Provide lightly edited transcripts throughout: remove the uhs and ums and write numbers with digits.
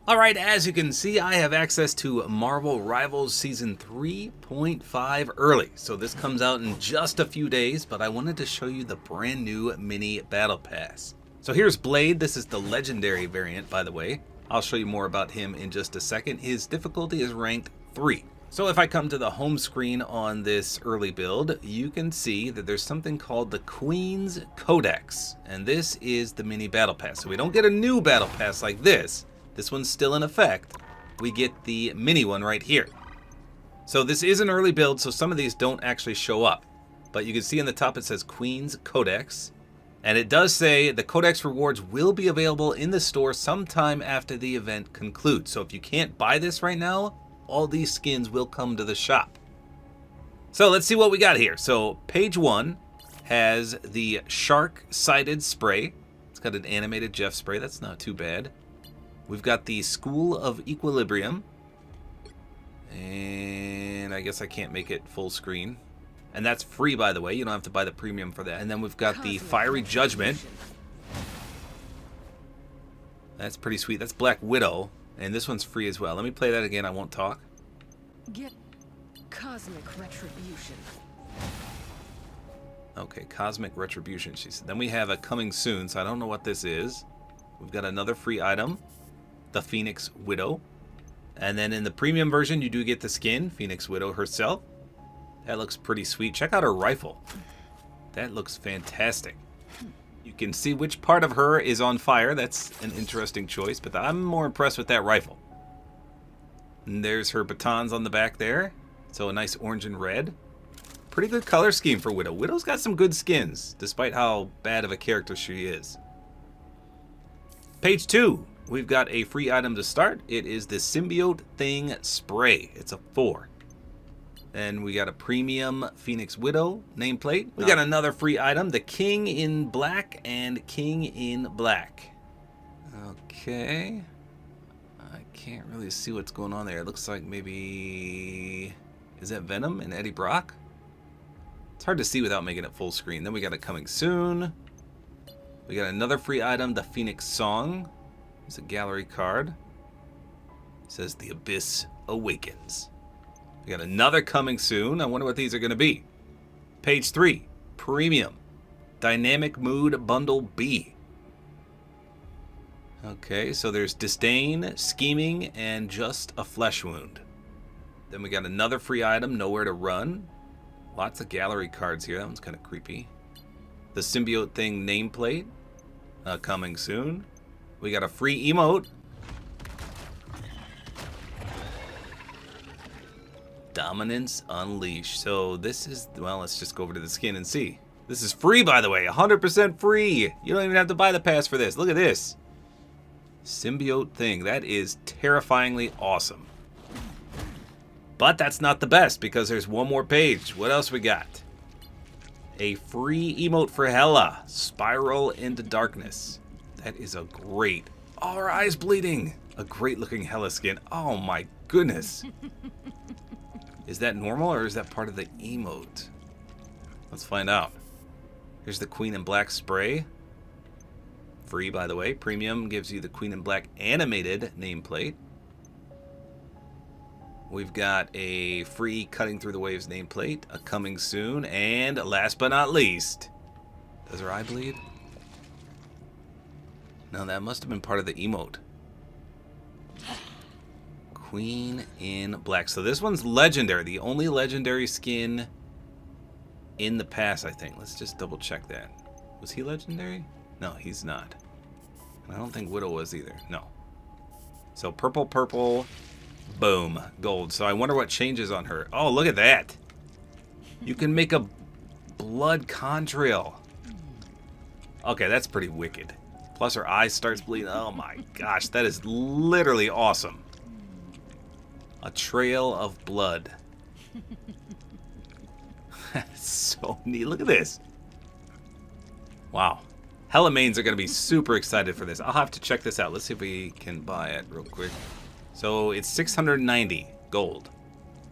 Alright, as you can see, I have access to Marvel Rivals Season 3.5 early. So this comes out in just a few days, but I wanted to show you the brand new mini battle pass. So here's Blade. This is the legendary variant, by the way. I'll show you more about him in just a second. His difficulty is ranked 3. So if I come to the home screen on this early build, you can see that there's something called the Queen's Codex. And this is the mini battle pass. So we don't get a new battle pass like this. This one's still in effect. We get the mini one right here. So this is an early build, so some of these don't actually show up. But you can see in the top it says Queen's Codex. And it does say the Codex rewards will be available in the store sometime after the event concludes. So if you can't buy this right now, all these skins will come to the shop. So let's see what we got here. So page 1 has the shark-sided spray. It's got an animated Jeff spray. That's not too bad. We've got the School of Equilibrium. And I guess I can't make it full screen. And that's free, by the way. You don't have to buy the premium for that. And then we've got the Fiery Judgment. That's pretty sweet. That's Black Widow. And this one's free as well. Let me play that again. I won't talk. Get Cosmic Retribution. Okay, Cosmic Retribution, she said. Then we have a Coming Soon, so I don't know what this is. We've got another free item. The Phoenix Widow. And then in the premium version, you do get the skin, Phoenix Widow herself. That looks pretty sweet. Check out her rifle. That looks fantastic. You can see which part of her is on fire. That's an interesting choice, but I'm more impressed with that rifle. And there's her batons on the back there. So a nice orange and red. Pretty good color scheme for Widow. Widow's got some good skins, despite how bad of a character she is. Page 2. We've got a free item to start. It is the Symbiote Thing spray. It's a 4. And we got a premium Phoenix Widow nameplate. We got another free item, the King in Black and King in Black. Okay. I can't really see what's going on there. It looks like maybe... Is that Venom and Eddie Brock? It's hard to see without making it full screen. Then we got a Coming Soon. We got another free item, the Phoenix Song. It's a gallery card. It says The Abyss Awakens. We got another Coming Soon. I wonder what these are going to be. Page 3, Premium. Dynamic Mood Bundle B. Okay, so there's Disdain, Scheming, and Just a Flesh Wound. Then we got another free item, Nowhere to Run. Lots of gallery cards here. That one's kind of creepy. The Symbiote Thing nameplate. Coming soon. We got a free emote. Dominance Unleashed. So this is, well, let's just go over to the skin and see. This is free, by the way. 100% free. You don't even have to buy the pass for this. Look at this. Symbiote Thing. That is terrifyingly awesome. But that's not the best, because there's one more page. What else we got? A free emote for Hela. Spiral into Darkness. That is a great... Oh, her eye's bleeding. A great looking Hela skin. Oh my goodness. Is that normal or is that part of the emote? Let's find out. Here's the Queen in Black spray. Free, by the way. Premium gives you the Queen in Black animated nameplate. We've got a free Cutting Through the Waves nameplate, a Coming Soon, and last but not least, does her eye bleed? No, that must have been part of the emote. Queen in Black. So this one's legendary, the only legendary skin in the past, I think. Let's just double check that. Was he legendary? No, he's not. I don't think Widow was either. No. So purple, purple. Boom. Gold. So I wonder what changes on her. Oh, look at that. You can make a blood contrail. Okay, that's pretty wicked. Plus her eye starts bleeding. Oh my gosh, that is literally awesome. A trail of blood. That's so neat. Look at this. Wow. Hela mains are going to be super excited for this. I'll have to check this out. Let's see if we can buy it real quick. So it's 690 gold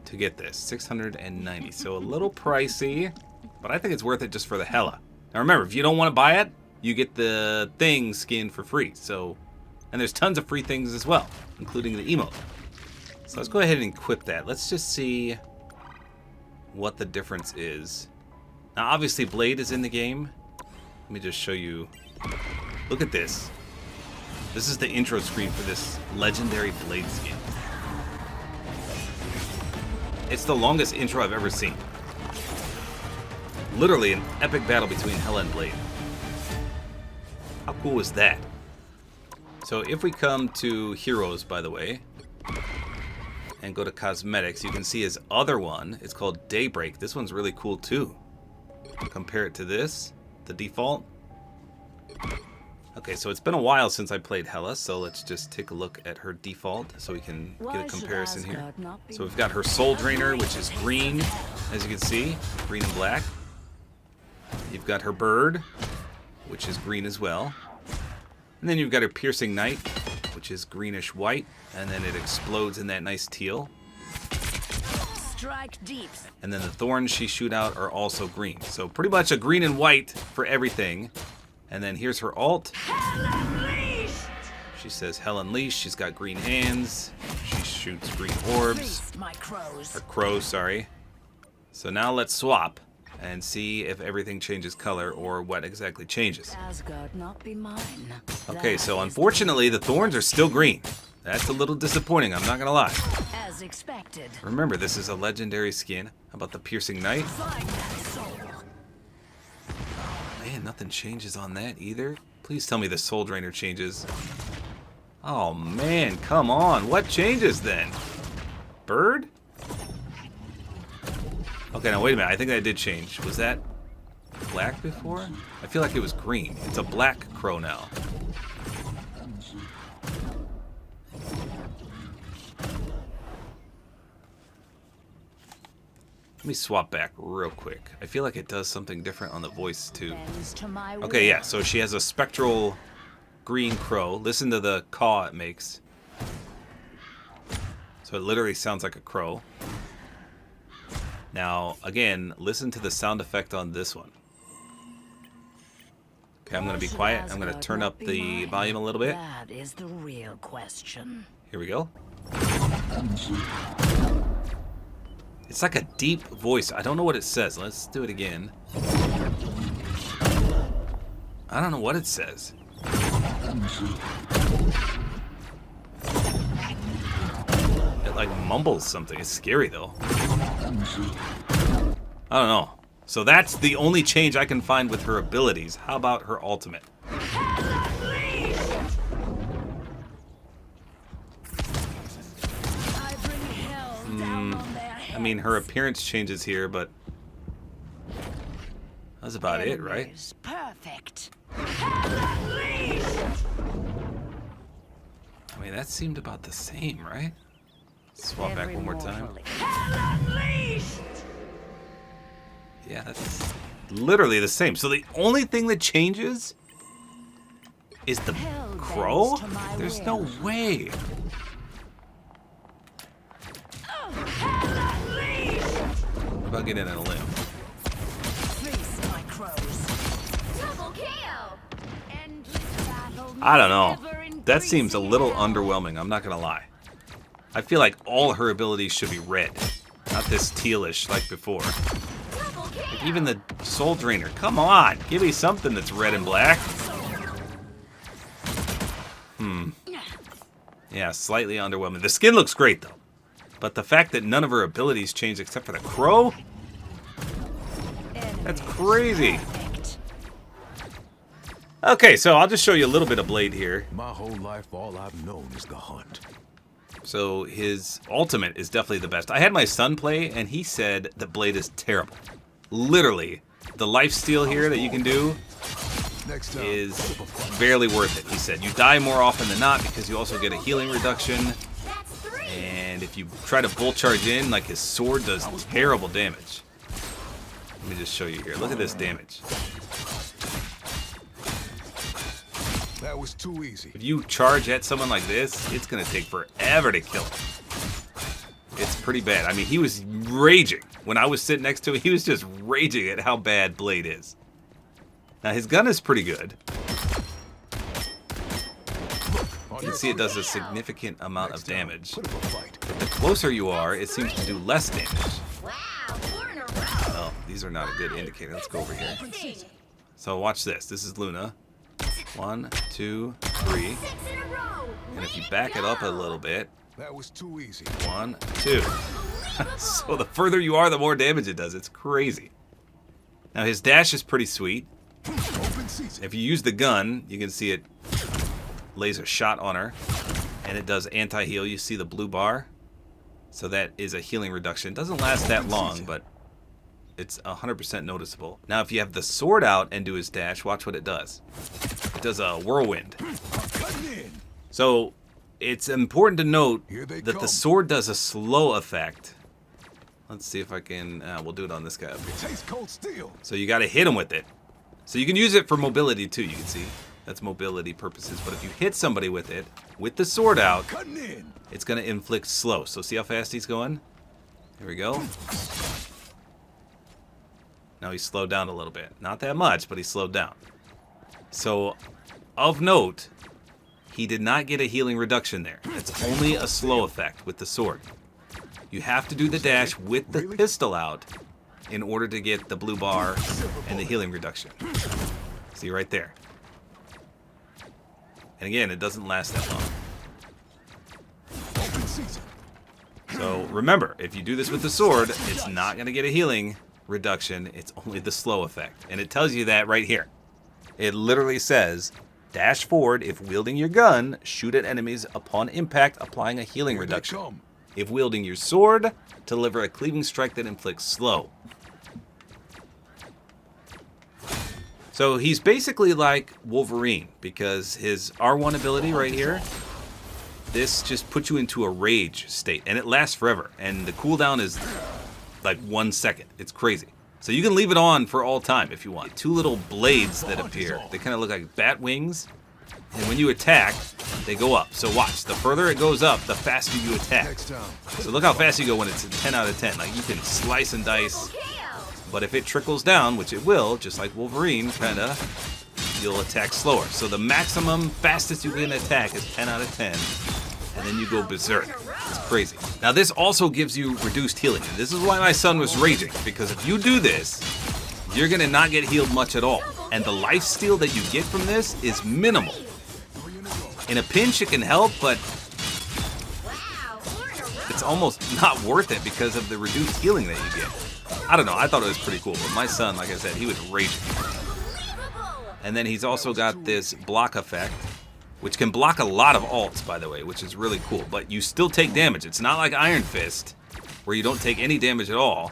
to get this. 690. So a little pricey, but I think it's worth it just for the Hela. Now remember, if you don't want to buy it, you get the Thing skin for free. So And there's tons of free things as well, including the emote. So let's go ahead and equip that. Let's just see what the difference is. Now, obviously, Blade is in the game. Let me just show you. Look at this. This is the intro screen for this legendary Blade skin. It's the longest intro I've ever seen. Literally an epic battle between Hela and Blade. How cool was that? So if we come to Heroes, by the way, and go to Cosmetics, you can see his other one. It's called Daybreak. This one's really cool too. Compare it to this, the default. Okay, so it's been a while since I played Hela, so let's just take a look at her default so we can get a comparison here. So we've got her Soul Drainer, which is green, as you can see, green and black. You've got her Bird, which is green as well. And then you've got her Piercing Knight, which is greenish white, and then it explodes in that nice teal. Strike deep. And then the thorns she shoot out are also green. So pretty much a green and white for everything. And then here's her alt. She says Hell Unleashed. She's got green hands. She shoots green orbs. Or crows, sorry. So now let's swap and see if everything changes color or what exactly changes. Asgard not be mine. Okay, so unfortunately the thorns are still green. That's a little disappointing, I'm not gonna lie. As expected. Remember, this is a legendary skin. How about the Piercing Knight? Man, nothing changes on that either. Please tell me the Soul Drainer changes. Oh man, come on. What changes then? Bird? Okay, now wait a minute. I think that did change. Was that black before? I feel like it was green. It's a black crow now. Let me swap back real quick. I feel like it does something different on the voice too. Okay, yeah, so she has a spectral green crow. Listen to the caw it makes. So it literally sounds like a crow. Now, again, listen to the sound effect on this one. Okay, I'm going to be quiet. I'm going to turn up the volume a little bit. That is the real question. Here we go. It's like a deep voice. I don't know what it says. Let's do it again. I don't know what it says. It like mumbles something. It's scary though. I don't know. So that's the only change I can find with her abilities. How about her ultimate? I mean, her appearance changes here, but that's about it, right? Perfect. I mean, that seemed about the same, right? Swap back one more time. Yeah, that's literally the same. So the only thing that changes is the crow? There's no way. What about getting in a limb? I don't know. That seems a little underwhelming, I'm not gonna lie. I feel like all her abilities should be red, not this tealish like before. Like even the Soul Drainer, come on, give me something that's red and black. Yeah, slightly underwhelming. The skin looks great though. But the fact that none of her abilities changed except for the crow? That's crazy. Okay, so I'll just show you a little bit of Blade here. My whole life, all I've known is the hunt. So his ultimate is definitely the best. I had my son play, and he said that Blade is terrible. Literally, the lifesteal here that you can do is barely worth it, he said. You die more often than not because you also get a healing reduction. And if you try to bull charge in, like his sword does terrible damage. Let me just show you here. Look at this damage. That was too easy. If you charge at someone like this, it's going to take forever to kill him. It's pretty bad. I mean, he was raging. When I was sitting next to him, he was just raging at how bad Blade is. Now, his gun is pretty good. You can see it does a significant amount of damage. Put up a fight. The closer you are, it seems to do less damage. Wow, 4 in a row. Oh, these are not a good indicator. Let's go over here. So watch this. This is Luna. 1, 2, 3. 6 in a row. And if you back it up a little bit, That was too easy. 1, 2. So the further you are, the more damage it does. It's crazy. Now his dash is pretty sweet. Open season. If you use the gun, you can see it lays a shot on her. And it does anti-heal. You see the blue bar. So that is a healing reduction. It doesn't last that long, but it's 100% noticeable. Now if you have the sword out and do his dash, watch what it does. It does a whirlwind. Cutting in. So it's important to note Here they that come. the sword does a slow effect. Let's see if I can, we'll do it on this guy up here. Taste cold steel. So you gotta hit him with it. So you can use it for mobility too, you can see. That's mobility purposes. But if you hit somebody with it, with the sword out, Cutting in. it's gonna inflict slow. So see how fast he's going? Here we go. Now he's slowed down a little bit. Not that much, but he's slowed down. So, of note, he did not get a healing reduction there. It's only a slow effect with the sword. You have to do the dash with the pistol out in order to get the blue bar and the healing reduction. See right there. And again, it doesn't last that long. Open season. So remember, if you do this with the sword, it's not going to get a healing reduction. It's only the slow effect. And it tells you that right here. It literally says, dash forward if wielding your gun, shoot at enemies upon impact, applying a healing Here they reduction. come. If wielding your sword, deliver a cleaving strike that inflicts slow. So he's basically like Wolverine, because his R1 ability right here, this just puts you into a rage state, and it lasts forever. And the cooldown is like 1 second. It's crazy. So you can leave it on for all time if you want. 2 little blades that appear. They kind of look like bat wings. And when you attack, they go up. So watch. The further it goes up, the faster you attack. Next time. So look how fast you go when it's a 10 out of 10. Like you can slice and dice. But if it trickles down, which it will, just like Wolverine, kind of, you'll attack slower. So the maximum fastest you can attack is 10 out of 10. And then you go berserk. It's crazy. Now this also gives you reduced healing. And this is why my son was raging. Because if you do this, you're going to not get healed much at all. And the lifesteal that you get from this is minimal. In a pinch it can help, but it's almost not worth it because of the reduced healing that you get. I don't know, I thought it was pretty cool. But my son, like I said, he was raging. And then he's also got this block effect, which can block a lot of ults, by the way, which is really cool. But you still take damage. It's not like Iron Fist, where you don't take any damage at all.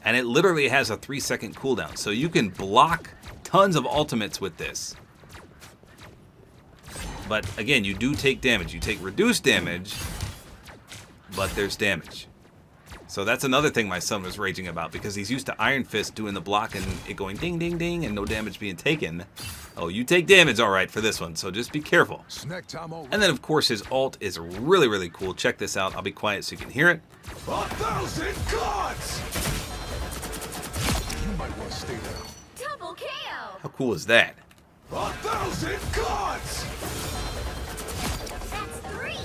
And it literally has a 3-second cooldown. So you can block tons of ultimates with this. But again, you do take damage. You take reduced damage, but there's damage. So that's another thing my son was raging about, because he's used to Iron Fist doing the block and it going ding, ding, ding, and no damage being taken. Oh, you take damage all right for this one, so just be careful. Snack time over. And then, of course, his ult is really, really cool. Check this out. I'll be quiet so you can hear it. 1,000 gods! You might want to stay down. Double KO. How cool is that? 1,000 gods! That's 3.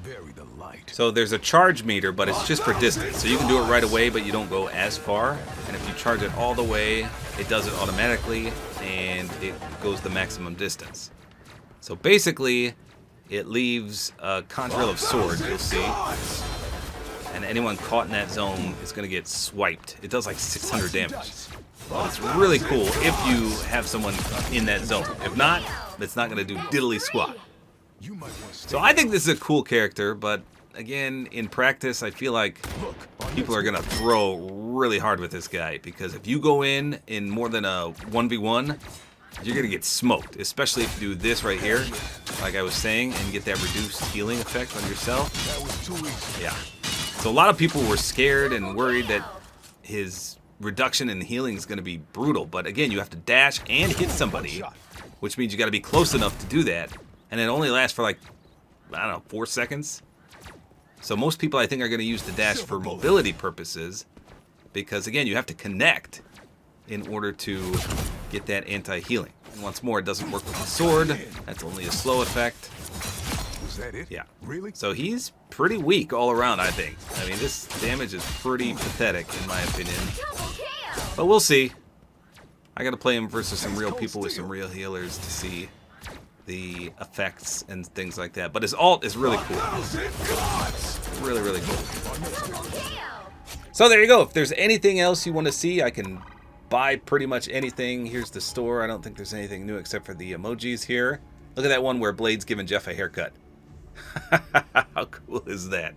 Bury the light. So there's a charge meter, but it's just for distance. So you can do it right away, but you don't go as far. And if you charge it all the way, it does it automatically, and it goes the maximum distance. So basically, it leaves a contrail of swords, you'll see. And anyone caught in that zone is going to get swiped. It does like 600 damage. But it's really cool if you have someone in that zone. If not, it's not going to do diddly squat. You might want to stay So I think this is a cool character, but again, in practice, I feel like people are going to throw really hard with this guy, because if you go in more than a 1v1, you're going to get smoked, especially if you do this right here, like I was saying, and get that reduced healing effect on yourself. That was too easy. Yeah. So a lot of people were scared and worried that his reduction in healing is going to be brutal, but again, you have to dash and hit somebody, which means you got to be close enough to do that, and it only lasts for like, I don't know, 4 seconds. So most people, I think, are going to use the dash for mobility purposes, because again, you have to connect in order to get that anti-healing. And once more, it doesn't work with the sword. That's only a slow effect. Is that it? Yeah. Really? So he's pretty weak all around, I think. I mean, this damage is pretty pathetic, in my opinion. Double kill. But we'll see. I gotta play him versus some real people with some real healers to see the effects and things like that. But his ult is really cool. 1,000 gods! Really, really cool. Double kill. So there you go. If there's anything else you want to see, I can buy pretty much anything. Here's the store. I don't think there's anything new except for the emojis here. Look at that one where Blade's giving Jeff a haircut. How cool is that?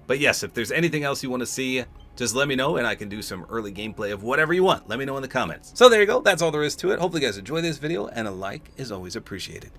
But yes, if there's anything else you want to see, just let me know and I can do some early gameplay of whatever you want. Let me know in the comments. So there you go. That's all there is to it. Hopefully you guys enjoy this video, and a like is always appreciated.